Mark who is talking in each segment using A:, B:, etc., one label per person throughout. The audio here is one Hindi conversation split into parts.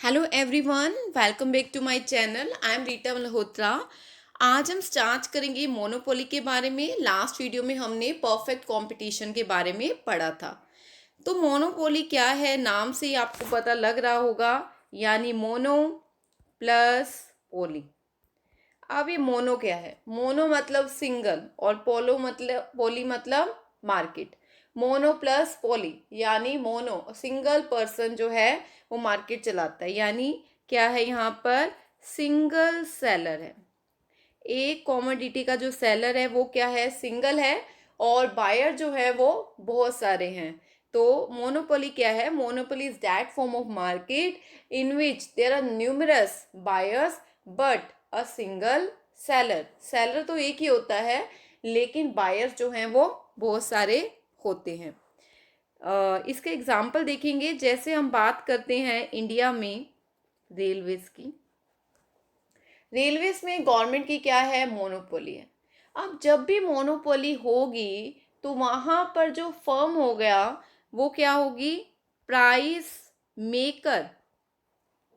A: Hello everyone, welcome back to my channel. I am Rita Malhotra. आज हम स्टार्ट करेंगे मोनोपोली के बारे में। लास्ट वीडियो में हमने परफेक्ट कंपटीशन के बारे में पढ़ा था। तो मोनोपोली क्या है, नाम से ही आपको पता लग रहा होगा, यानी मोनो प्लस पोली। अब ये मोनो क्या है? मोनो मतलब सिंगल और पोलो मतलब पोली मतलब मार्केट। मोनो प्लस पोली यानी मोनो सिंगल पर्सन जो है वो मार्केट चलाता है, यानी क्या है यहाँ पर? सिंगल सेलर है। एक कॉमोडिटी का जो सेलर है वो क्या है? सिंगल है, और बायर जो है वो बहुत सारे हैं। तो मोनोपोली क्या है? Monopoly is that form of market in which there are numerous buyers but a single seller. Seller तो एक ही होता है, लेकिन बायर्स जो हैं वो बहुत सारे होते हैं। इसके एग्जाम्पल देखेंगे। जैसे हम बात करते हैं इंडिया में रेलवेज की। रेलवेज में गवर्नमेंट की क्या है? मोनोपोली है। अब जब भी मोनोपोली होगी तो वहाँ पर जो फर्म हो गया वो क्या होगी? Price maker.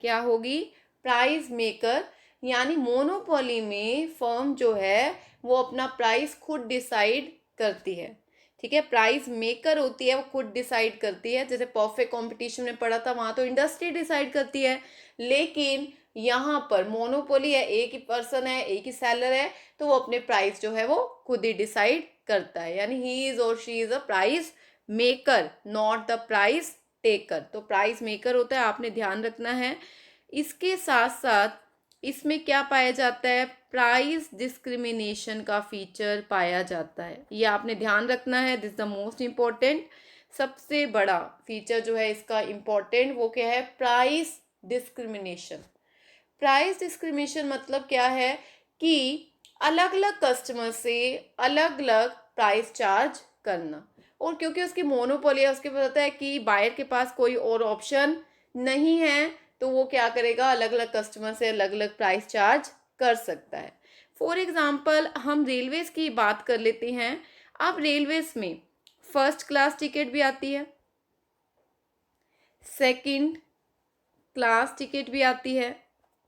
A: क्या होगी? Price maker. यानी मोनोपोली में फर्म जो है वो अपना प्राइस खुद डिसाइड करती है। ठीक है, प्राइस मेकर होती है, वो खुद डिसाइड करती है। जैसे परफेक्ट कंपटीशन में पढ़ा था, वहां तो इंडस्ट्री डिसाइड करती है, लेकिन यहाँ पर मोनोपोली है, एक ही पर्सन है, एक ही सेलर है, तो वो अपने प्राइस जो है वो खुद ही डिसाइड करता है। यानी ही इज और she is a price maker, not the price taker. तो प्राइस मेकर होता है, आपने ध्यान रखना है। इसके साथ साथ इसमें क्या पाया जाता है? प्राइस डिस्क्रिमिनेशन का फीचर पाया जाता है। ये आपने ध्यान रखना है, दिस द मोस्ट इम्पोर्टेंट। सबसे बड़ा फीचर जो है इसका इम्पोर्टेंट, वो क्या है? Price discrimination. प्राइस डिस्क्रिमिनेशन मतलब क्या है कि अलग अलग कस्टमर से अलग अलग प्राइस चार्ज करना। और क्योंकि उसकी मोनोपोली है, उसके पता है कि बायर के पास कोई और ऑप्शन नहीं है, तो वो क्या करेगा? अलग अलग कस्टमर से अलग अलग प्राइस चार्ज कर सकता है। फॉर एग्जाम्पल हम रेलवेज की बात कर लेते हैं। अब रेलवेज में फर्स्ट क्लास टिकट भी आती है, सेकंड क्लास टिकट भी आती है,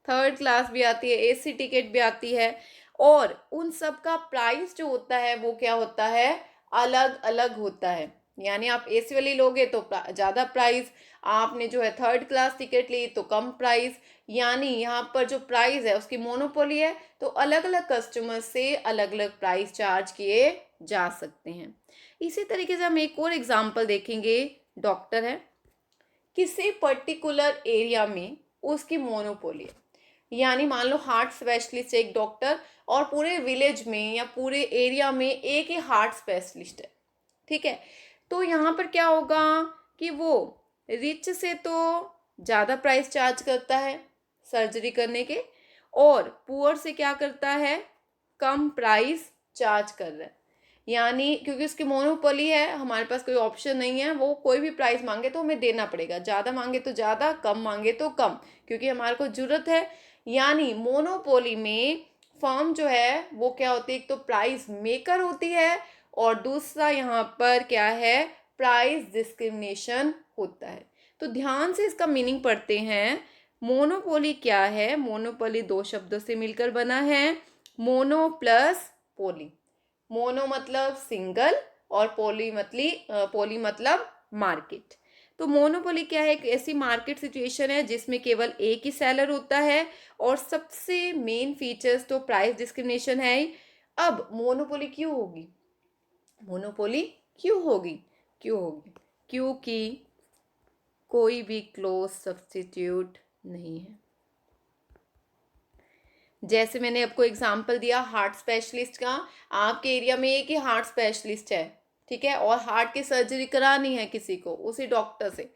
A: थर्ड क्लास भी आती है, एसी टिकट भी आती है। और उन सब का प्राइस जो होता है वो क्या होता है? अलग अलग होता है। यानी आप एसी वाली लोगे तो ज़्यादा प्राइस, आपने जो है थर्ड क्लास टिकट ली तो कम प्राइस। यानी यहाँ पर जो प्राइस है उसकी मोनोपोली है, तो अलग अलग कस्टमर से अलग अलग प्राइस चार्ज किए जा सकते हैं। इसी तरीके से हम एक और एग्जाम्पल देखेंगे। डॉक्टर है, किसी पर्टिकुलर एरिया में उसकी मोनोपोली है। यानी मान लो हार्ट स्पेशलिस्ट है एक डॉक्टर, और पूरे विलेज में या पूरे एरिया में एक ही हार्ट स्पेशलिस्ट है। ठीक है, तो यहाँ पर क्या होगा कि वो रिच से तो ज़्यादा प्राइस चार्ज करता है सर्जरी करने के, और पुअर से क्या करता है? कम प्राइस चार्ज कर रहा है। यानी क्योंकि उसकी मोनोपोली है, हमारे पास कोई ऑप्शन नहीं है, वो कोई भी प्राइस मांगे तो हमें देना पड़ेगा। ज़्यादा मांगे तो ज़्यादा, कम मांगे तो कम, क्योंकि हमारे को ज़रूरत है। यानी मोनोपोली में फर्म जो है वो क्या होती है? एक तो प्राइस मेकर होती है, और दूसरा यहाँ पर क्या है? प्राइस डिस्क्रिमिनेशन होता है। तो ध्यान से इसका मीनिंग पढ़ते हैं। मोनोपोली क्या है? मोनोपोली दो शब्दों से मिलकर बना है, मोनो प्लस पोली। मोनो मतलब सिंगल, और पोली मतलब मार्केट। तो मोनोपोली क्या है? एक ऐसी मार्केट सिचुएशन है जिसमें केवल एक ही सेलर होता है, और सबसे मेन फीचर्स तो प्राइस डिस्क्रिमिनेशन है ही। अब मोनोपोली क्यों होगी? मोनोपोली क्यों होगी? क्यों होगी? क्योंकि कोई भी क्लोज सब्स्टिट्यूट नहीं है। जैसे मैंने आपको एग्जांपल दिया हार्ट स्पेशलिस्ट का, आपके एरिया में एक ही हार्ट स्पेशलिस्ट है, ठीक है, और हार्ट की सर्जरी करानी है किसी को उसी डॉक्टर से,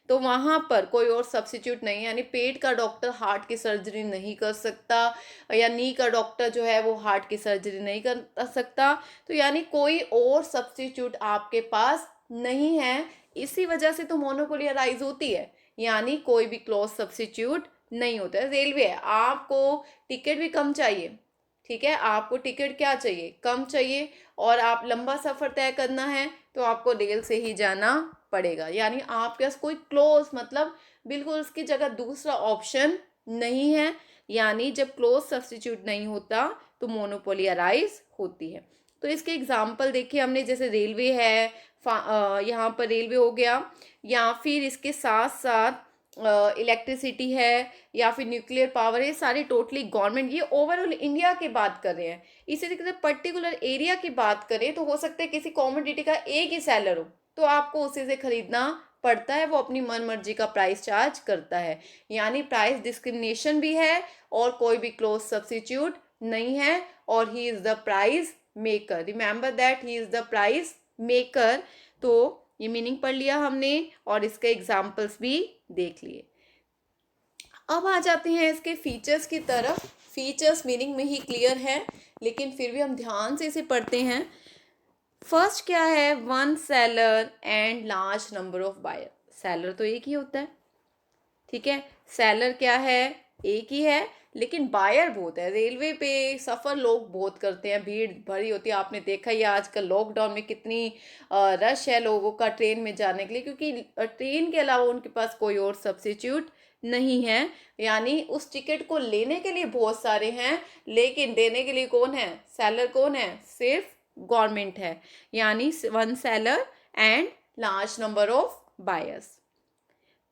A: तो वहाँ पर कोई और सब्स्टिट्यूट नहीं है। यानी पेट का डॉक्टर हार्ट की सर्जरी नहीं कर सकता, या नी का डॉक्टर जो है वो हार्ट की सर्जरी नहीं कर सकता। तो यानी कोई और सब्स्टिट्यूट आपके पास नहीं है, इसी वजह से तो मोनोपोली अराइज होती है। यानी कोई भी क्लोज सब्स्टिट्यूट नहीं होता है। रेलवे है, आपको टिकट भी कम चाहिए, ठीक है, आपको टिकट क्या चाहिए? कम चाहिए, और आप लंबा सफ़र तय करना है तो आपको रेल से ही जाना पड़ेगा। यानी आपके पास कोई क्लोज मतलब बिल्कुल उसकी जगह दूसरा ऑप्शन नहीं है। यानी जब क्लोज सब्स्टिट्यूट नहीं होता तो मोनोपोली अराइज होती है। तो इसके एग्जाम्पल देखिए हमने, जैसे रेलवे है, यहाँ पर रेलवे हो गया, या फिर इसके साथ साथ इलेक्ट्रिसिटी है, या फिर न्यूक्लियर पावर है, सारी टोटली गवर्नमेंट, ये ओवरऑल इंडिया की बात कर रहे हैं। इसी तरीके से पर्टिकुलर एरिया की बात करें तो हो सकता है किसी कॉमोडिटी का एक ही सेलर हो, तो आपको उसी से खरीदना पड़ता है, वो अपनी मन मर्जी का प्राइस चार्ज करता है। यानी प्राइस डिस्क्रिमिनेशन भी है और कोई भी क्लोज सब्स्टिट्यूट नहीं है, और he is the price maker. Remember that he is the price maker. तो ये मीनिंग पढ़ लिया हमने और इसके एग्जाम्पल्स भी देख लिए। अब आ जाते हैं इसके फीचर्स की तरफ। फीचर्स मीनिंग में ही क्लियर है, लेकिन फिर भी हम ध्यान से इसे पढ़ते हैं। फर्स्ट क्या है, one seller and large number of buyer. Seller तो एक ही होता है, ठीक है, सेलर क्या है, एक ही है, लेकिन बायर बहुत है। रेलवे पे सफ़र लोग बहुत करते हैं, भीड़ भरी होती है। आपने देखा ही आजकल लॉकडाउन में कितनी रश है लोगों का ट्रेन में जाने के लिए, क्योंकि ट्रेन के अलावा उनके पास कोई और सब्स्टिट्यूट नहीं है। यानी उस टिकट को लेने के लिए बहुत सारे हैं, लेकिन देने के लिए कौन है, सेलर कौन है, सिर्फ गवर्नमेंट है। यानी one seller and large number of buyers.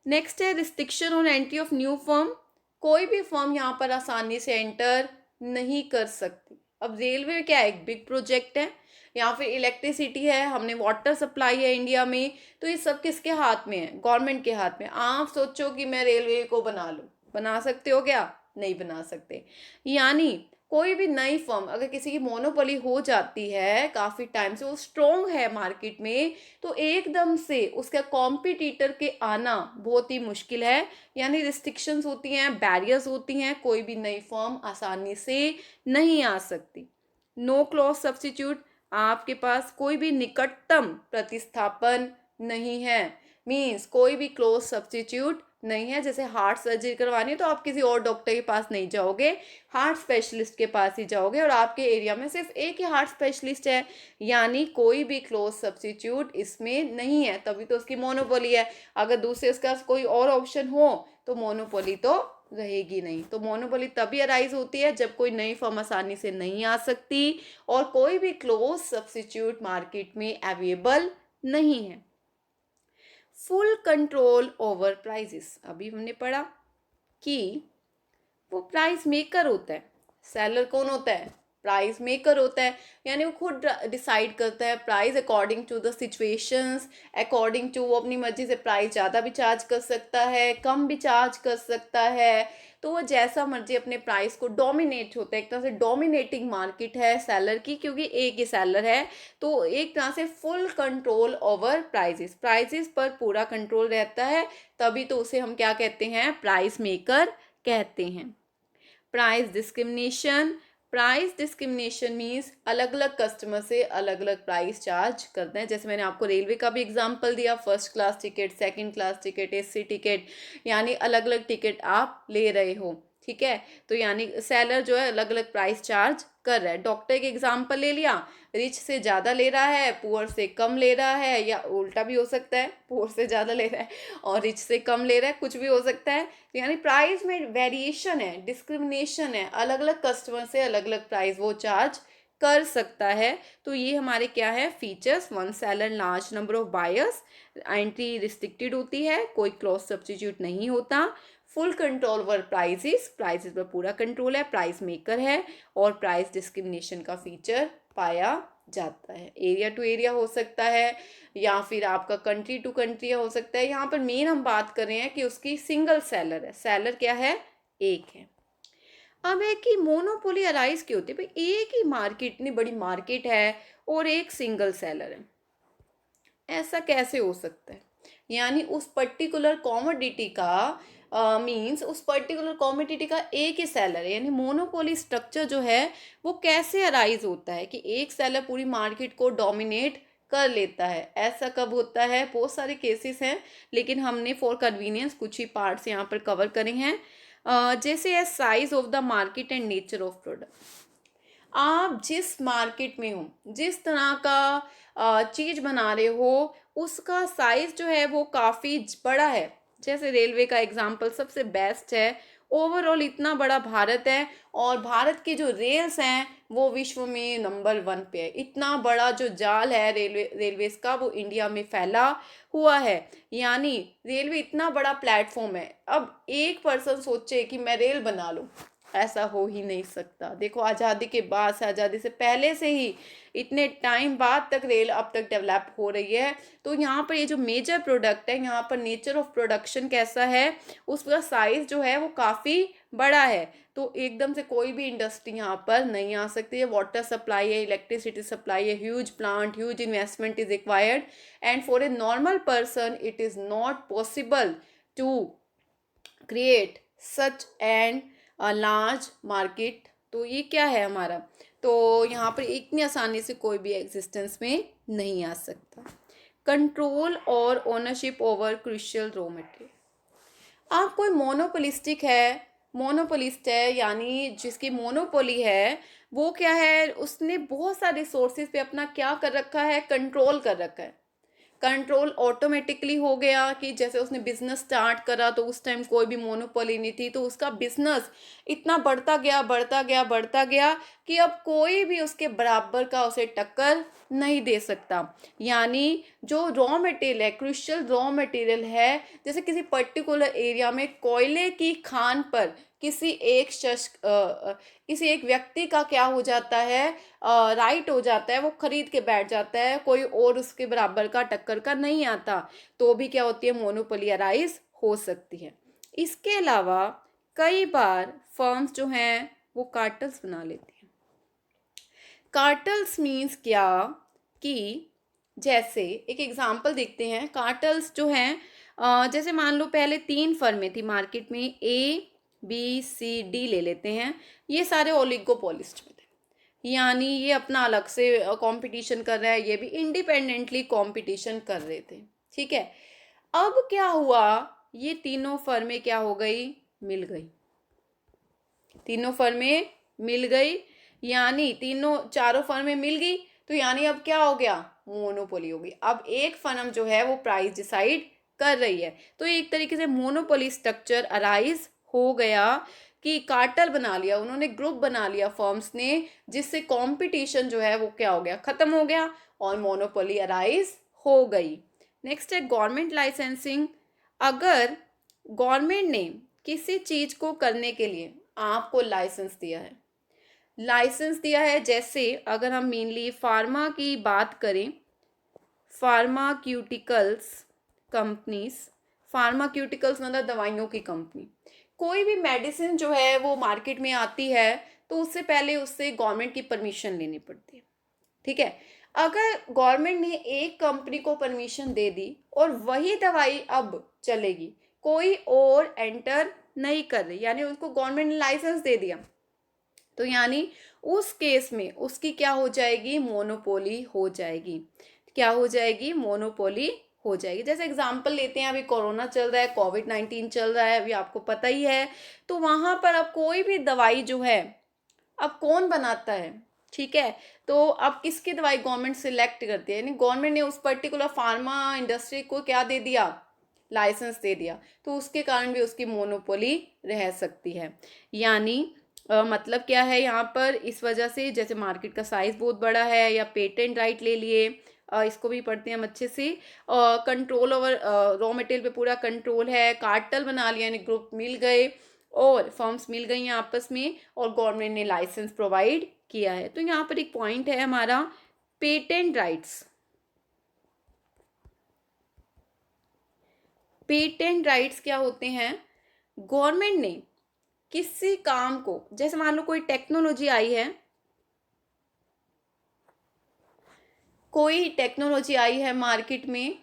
A: Next है restriction on entry of new firm. कोई भी फर्म यहाँ पर आसानी से एंटर नहीं कर सकती। अब रेलवे क्या है, एक बिग प्रोजेक्ट है, या फिर इलेक्ट्रिसिटी है, हमने वाटर सप्लाई है इंडिया में, तो ये सब किसके हाथ में है, गवर्नमेंट के हाथ में। आप सोचो कि मैं रेलवे को बना लूँ, बना सकते हो क्या, नहीं बना सकते। यानी कोई भी नई फर्म अगर किसी की मोनोपोली हो जाती है, काफ़ी टाइम से वो स्ट्रोंग है मार्केट में, तो एकदम से उसका कॉम्पिटिटर के आना बहुत ही मुश्किल है। यानी रिस्ट्रिक्शंस होती हैं, बैरियर्स होती हैं, कोई भी नई फर्म आसानी से नहीं आ सकती। नो क्लोज सब्स्टिट्यूट, आपके पास कोई भी निकटतम प्रतिस्थापन नहीं है। मीन्स कोई भी क्लोज सब्स्टिट्यूट नहीं है। जैसे हार्ट सर्जरी करवानी है तो आप किसी और डॉक्टर के पास नहीं जाओगे, हार्ट स्पेशलिस्ट के पास ही जाओगे, और आपके एरिया में सिर्फ एक ही हार्ट स्पेशलिस्ट है। यानी कोई भी क्लोज सब्स्टिट्यूट इसमें नहीं है, तभी तो उसकी मोनोपोली है। अगर दूसरे उसका कोई और ऑप्शन हो तो मोनोपोली तो रहेगी नहीं। तो मोनोपोली तभी अराइज होती है जब कोई नई फर्म आसानी से नहीं आ सकती और कोई भी क्लोज सब्स्टिट्यूट मार्केट में अवेलेबल नहीं है। फुल कंट्रोल ओवर प्राइजेस, अभी हमने पढ़ा कि वो प्राइस मेकर होता है। सेलर कौन होता है, प्राइस मेकर होता है। यानी वो खुद डिसाइड करता है price according to the situations, according to, वो अपनी मर्जी से प्राइस ज़्यादा भी चार्ज कर सकता है, कम भी चार्ज कर सकता है। तो वो जैसा मर्जी अपने प्राइस को, डोमिनेट होता है, एक तरह से डोमिनेटिंग मार्केट है सेलर की, क्योंकि एक ही सेलर है। तो एक तरह से full control over prices, prices पर पूरा कंट्रोल रहता है, तभी तो उसे हम क्या कहते हैं, प्राइस मेकर कहते हैं। Price discrimination, price discrimination means अलग अलग कस्टमर से अलग अलग प्राइस चार्ज करते हैं। जैसे मैंने आपको रेलवे का भी एग्जांपल दिया, first class ticket, second class ticket, AC ticket, यानी अलग अलग टिकट आप ले रहे हो, ठीक है। तो यानी सेलर जो है अलग अलग प्राइस चार्ज कर रहा है। डॉक्टर के एग्जांपल ले लिया, रिच से ज़्यादा ले रहा है, पुअर से कम ले रहा है, या उल्टा भी हो सकता है, पुअर से ज़्यादा ले रहा है और रिच से कम ले रहा है, कुछ भी हो सकता है। तो यानी प्राइस में वेरिएशन है, डिस्क्रिमिनेशन है, अलग अलग कस्टमर से अलग अलग प्राइस वो चार्ज कर सकता है। तो ये हमारे क्या है, features. One seller, large number of buyers, entry restricted होती है, कोई क्लोज सब्स्टिट्यूट नहीं होता, full control over prices, prices पर पूरा कंट्रोल है, प्राइस मेकर है, और प्राइस डिस्क्रिमिनेशन का फीचर पाया जाता है। एरिया टू एरिया हो सकता है, या फिर आपका कंट्री टू कंट्री हो सकता है। यहाँ पर मेन हम बात कर रहे हैं कि उसकी सिंगल सेलर है, सेलर क्या है, एक है। अब है कि मोनोपोली अराइज क्यों होती है, भाई एक ही मार्केट, इतनी बड़ी मार्केट है और एक सिंगल सेलर है, ऐसा कैसे हो सकता है। यानी उस पर्टिकुलर कॉमोडिटी का मीन्स उस पर्टिकुलर कॉमोडिटी का एक ही सेलर है। यानी मोनोपोली स्ट्रक्चर जो है वो कैसे अराइज होता है कि एक सेलर पूरी मार्केट को डोमिनेट कर लेता है। ऐसा कब होता है, बहुत सारे केसेस हैं, लेकिन हमने फॉर कन्वीनियंस कुछ ही पार्ट्स यहाँ पर कवर करे हैं। जैसे है size of the market and nature of product. आप जिस मार्केट में हो, जिस तरह का चीज़ बना रहे हो, उसका साइज जो है वो काफ़ी बड़ा है, जैसे रेलवे का एग्जाम्पल सबसे बेस्ट है। ओवरऑल इतना बड़ा भारत है और भारत की जो रेल्स हैं वो विश्व में नंबर 1 पे है। इतना बड़ा जो जाल है रेलवेज का वो इंडिया में फैला हुआ है। यानी रेलवे इतना बड़ा प्लेटफॉर्म है। अब एक पर्सन सोचे कि मैं रेल बना लूं, ऐसा हो ही नहीं सकता। देखो आज़ादी के बाद से, आज़ादी से पहले से ही इतने टाइम बाद तक रेल अब तक डेवलप हो रही है। तो यहाँ पर ये जो मेजर प्रोडक्ट है, यहाँ पर नेचर ऑफ प्रोडक्शन कैसा है, उसका साइज जो है वो काफ़ी बड़ा है। तो एकदम से कोई भी इंडस्ट्री यहाँ पर नहीं आ सकती है। वाटर सप्लाई है, इलेक्ट्रिसिटी सप्लाई है, huge plant, huge investment is required and for a normal person it is not possible to create such and large market. तो ये क्या है हमारा, तो यहाँ पर इतनी आसानी से कोई भी एग्जिस्टेंस में नहीं आ सकता। कंट्रोल और ownership over crucial raw material. आप कोई मोनोपोलिस्टिक है, मोनोपोलिस्ट है, यानी जिसकी मोनोपोली है, वो क्या है, उसने बहुत सारे रिसोर्सेज पे अपना क्या कर रखा है, कंट्रोल कर रखा है। कंट्रोल ऑटोमेटिकली हो गया कि जैसे उसने बिजनेस स्टार्ट करा तो उस टाइम कोई भी मोनोपोली नहीं थी, तो उसका बिजनेस इतना बढ़ता गया बढ़ता गया बढ़ता गया कि अब कोई भी उसके बराबर का उसे टक्कर नहीं दे सकता। यानी जो रॉ मटेरियल है, क्रूशियल रॉ मटेरियल है, जैसे किसी पर्टिकुलर एरिया में कोयले की खान पर किसी एक व्यक्ति का क्या हो जाता है, राइट हो जाता है, वो खरीद के बैठ जाता है, कोई और उसके बराबर का टक्कर का नहीं आता, तो भी क्या होती है, मोनोपोली अराइज हो सकती है। इसके अलावा कई बार फर्म्स जो हैं वो कार्टल्स बना लेती हैं। कार्टल्स मीन्स क्या कि जैसे एक एग्जांपल देखते हैं। कार्टल्स जो हैं, जैसे मान लो पहले 3 फर्में थी मार्केट में, ए बी सी डी ले लेते हैं, ये सारे ओलिगोपोलिस्ट में थे। यानी ये अपना अलग से कंपटीशन कर रहा है, ये भी इंडिपेंडेंटली कंपटीशन कर रहे थे, ठीक है। अब क्या हुआ, ये तीनों फर्में क्या हो गई, मिल गई। तीनों फर्में मिल गई, यानी तीनों चारों फर्में मिल गई, तो यानी अब क्या हो गया, मोनोपोली हो गई। अब एक फर्म जो है वो प्राइस डिसाइड कर रही है, तो एक तरीके से मोनोपोली स्ट्रक्चर अराइज हो गया कि कार्टेल बना लिया उन्होंने, ग्रुप बना लिया फर्म्स ने, जिससे कंपटीशन जो है वो क्या हो गया, खत्म हो गया और मोनोपोली अराइज हो गई। नेक्स्ट है गवर्नमेंट लाइसेंसिंग। अगर गवर्नमेंट ने किसी चीज को करने के लिए आपको लाइसेंस दिया है, लाइसेंस दिया है, जैसे अगर हम मेनली फार्मा की बात करें, फार्माक्यूटिकल्स कंपनीज, फार्माक्यूटिकल्स मतलब दवाइयों की कंपनी, कोई भी मेडिसिन जो है वो मार्केट में आती है तो उससे पहले उससे गवर्नमेंट की परमिशन लेनी पड़ती है, ठीक है। अगर गवर्नमेंट ने एक कंपनी को परमिशन दे दी और वही दवाई अब चलेगी, कोई और एंटर नहीं कर रही, यानी उसको गवर्नमेंट ने लाइसेंस दे दिया, तो यानी उस केस में उसकी क्या हो जाएगी, मोनोपोली हो जाएगी। क्या हो जाएगी, मोनोपोली हो जाएगी। जैसे एग्जांपल लेते हैं, अभी कोरोना चल रहा है, कोविड-19 चल रहा है, अभी आपको पता ही है, तो वहां पर अब कोई भी दवाई जो है अब कौन बनाता है, ठीक है। तो अब किसकी दवाई गवर्नमेंट सिलेक्ट करती है, यानी गवर्नमेंट ने उस पर्टिकुलर फार्मा इंडस्ट्री को क्या दे दिया, लाइसेंस दे दिया, तो उसके कारण भी उसकी मोनोपोली रह सकती है। यानी मतलब क्या है यहाँ पर, इस वजह से जैसे मार्केट का साइज बहुत बड़ा है, या पेटेंट राइट ले लिए, इसको भी पढ़ते हैं हम अच्छे से। कंट्रोल ओवर रॉ मटेरियल पे पूरा कंट्रोल है, कार्टेल बना लिया, यानी ग्रुप मिल गए और फर्म्स मिल गई हैं आपस में, और गवर्नमेंट ने लाइसेंस प्रोवाइड किया है। तो यहाँ पर एक पॉइंट है हमारा, पेटेंट राइट्स। पेटेंट राइट्स क्या होते हैं, गवर्नमेंट ने किसी काम को, जैसे मान लो कोई टेक्नोलॉजी आई है, कोई टेक्नोलॉजी आई है मार्केट में,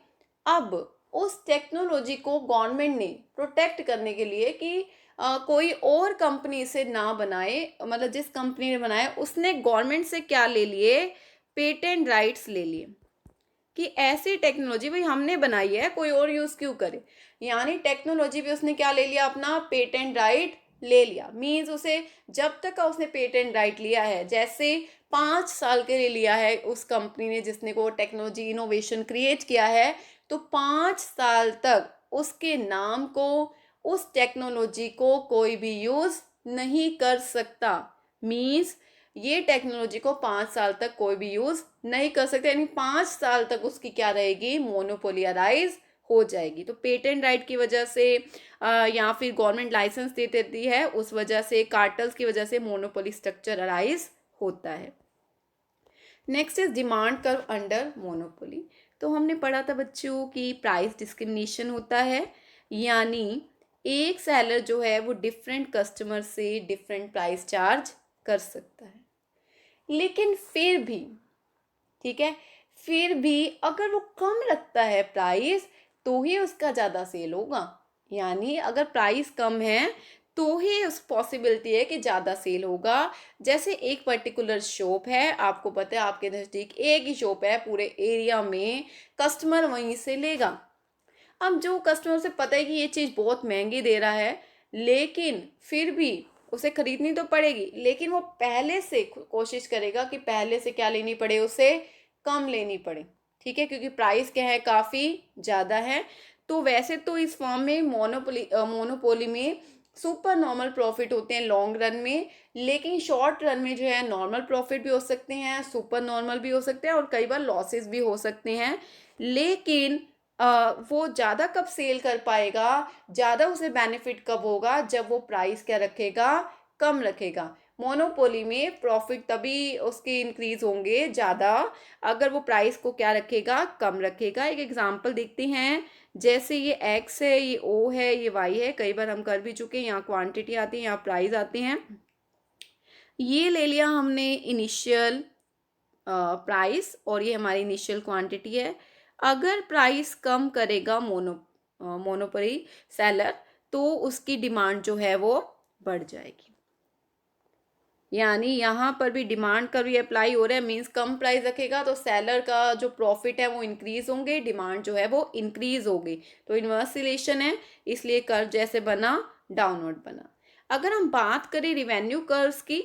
A: अब उस टेक्नोलॉजी को गवर्नमेंट ने प्रोटेक्ट करने के लिए कि कोई और कंपनी से ना बनाए, मतलब जिस कंपनी ने बनाया उसने गवर्नमेंट से क्या ले लिए, पेटेंट राइट्स ले लिए, कि ऐसी टेक्नोलॉजी भाई हमने बनाई है, कोई और यूज़ क्यों करे। यानी टेक्नोलॉजी भी उसने क्या ले लिया, अपना पेटेंट राइट ले लिया। मीन्स उसे जब तक का उसने पेटेंट राइट लिया है, जैसे 5 साल के लिए लिया है उस कंपनी ने जिसने को टेक्नोलॉजी इनोवेशन क्रिएट किया है, तो 5 साल तक उसके नाम को, उस टेक्नोलॉजी को कोई भी यूज़ नहीं कर सकता। मीन्स ये टेक्नोलॉजी को 5 साल तक कोई भी यूज़ नहीं कर सकता, यानी 5 साल तक उसकी क्या रहेगी, मोनोपोली अराइज हो जाएगी। तो पेटेंट राइट की वजह से या फिर गवर्नमेंट लाइसेंस दे देती है, उस वजह से कार्टल्स की वजह से मोनोपोली स्ट्रक्चर अराइज होता है। Next is demand curve under monopoly. तो हमने पढ़ा था बच्चों कि प्राइस डिस्क्रिमिनेशन होता है, यानी एक सेलर जो है वो डिफरेंट कस्टमर से डिफरेंट प्राइस चार्ज कर सकता है। लेकिन फिर भी, ठीक है, फिर भी अगर वो कम रखता है प्राइस तो ही उसका ज़्यादा सेल होगा। यानी अगर प्राइस कम है तो ही उस पॉसिबिलिटी है कि ज़्यादा सेल होगा। जैसे एक पर्टिकुलर शॉप है, आपको पता है आपके नज़दीक एक ही शॉप है पूरे एरिया में, कस्टमर वहीं से लेगा। अब जो कस्टमर से पता है कि ये चीज़ बहुत महंगी दे रहा है, लेकिन फिर भी उसे खरीदनी तो पड़ेगी, लेकिन वो पहले से कोशिश करेगा कि पहले से क्या लेनी पड़े, उसे कम लेनी पड़े, ठीक है, क्योंकि प्राइस क्या है, काफ़ी ज़्यादा है। तो वैसे तो इस फॉर्म में मोनोपोली में सुपर नॉर्मल प्रॉफिट होते हैं लॉन्ग रन में, लेकिन शॉर्ट रन में जो है नॉर्मल प्रॉफिट भी हो सकते हैं, सुपर नॉर्मल भी हो सकते हैं और कई बार लॉसेस भी हो सकते हैं। लेकिन वो ज़्यादा कब सेल कर पाएगा, ज़्यादा उसे बेनिफिट कब होगा, जब वो प्राइस क्या रखेगा, कम रखेगा। मोनोपोली में प्रॉफिट तभी उसके इंक्रीज होंगे ज़्यादा अगर वो प्राइस को क्या रखेगा, कम रखेगा। एक एग्जांपल देखते हैं, जैसे ये एक्स है, ये ओ है, ये वाई है, कई बार हम कर भी चुके हैं, यहाँ क्वांटिटी आती है, यहाँ प्राइस आते हैं। ये ले लिया हमने इनिशियल प्राइस और ये हमारी इनिशियल क्वांटिटी है। अगर प्राइस कम करेगा मोनोपोली सेलर तो उसकी डिमांड जो है वो बढ़ जाएगी। यानी यहाँ पर भी डिमांड का भी अप्लाई हो रहा है, मीन्स कम प्राइस रखेगा तो सेलर का जो प्रॉफिट है वो इंक्रीज होंगे, डिमांड जो है वो इंक्रीज होगी। तो इनवर्स रिलेशन है, इसलिए कर्व जैसे बना डाउनवर्ड बना। अगर हम बात करें रिवेन्यू कर्व्स की,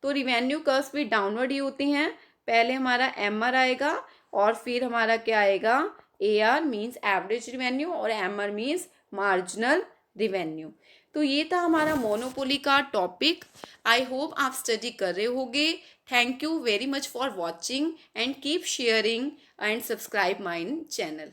A: तो रिवेन्यू कर्व्स भी डाउनवर्ड ही होती हैं। पहले हमारा एमआर आएगा और फिर हमारा क्या आएगा, एआर मीन्स एवरेज रिवेन्यू और एमआर मीन्स मार्जिनल रिवेन्यू। तो ये था हमारा मोनोपोली का टॉपिक। आई होप आप स्टडी कर रहे होगे। Thank you very much for watching and keep sharing and subscribe my channel.